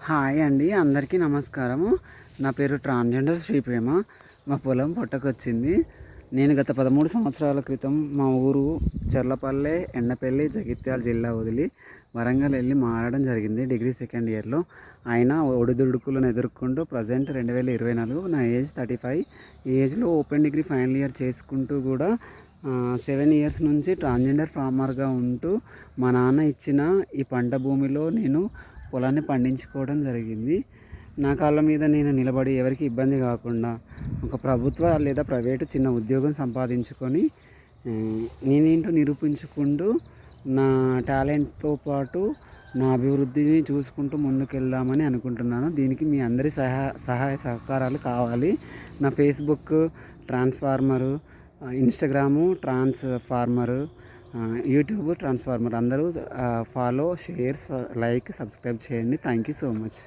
Hi అండి, అందరికీ నమస్కారము. నా పేరు ట్రాన్స్జెండర్ శ్రీప్రేమ. మా పొలం పొట్టకొచ్చింది. నేను గత 13 సంవత్సరాల క్రితం మా ఊరు చెర్లపల్లె ఎండపల్లి జగిత్యాల జిల్లా వదిలి వరంగల్ వెళ్ళి మారడం జరిగింది డిగ్రీ సెకండ్ ఇయర్లో. అయినా ఒడిదుడుకులను ఎదుర్కొంటూ ప్రజెంట్ 2024 నా ఏజ్ 35. ఈ ఏజ్లో ఓపెన్ డిగ్రీ ఫైనల్ ఇయర్ చేసుకుంటూ కూడా 7 ఇయర్స్ నుంచి ట్రాన్స్జెండర్ ఫార్మర్గా ఉంటూ మా నాన్న ఇచ్చిన ఈ పంట భూమిలో నేను పొలాన్ని పండించుకోవడం జరిగింది. నా కాళ్ళ మీద నేను నిలబడి ఎవరికి ఇబ్బంది కాకుండా ఒక ప్రభుత్వ లేదా ప్రైవేటు చిన్న ఉద్యోగం సంపాదించుకొని నేనేంటో నిరూపించుకుంటూ నా టాలెంట్తో పాటు నా అభివృద్ధిని చూసుకుంటూ ముందుకెళ్దామని అనుకుంటున్నాను. దీనికి మీ అందరి సహాయ సహకారాలు కావాలి. నా Facebook transformer, Instagram transformer, YouTube transformer. అందరూ ఫాలో, షేర్, లైక్, సబ్స్క్రైబ్ చేయండి. Thank you so much.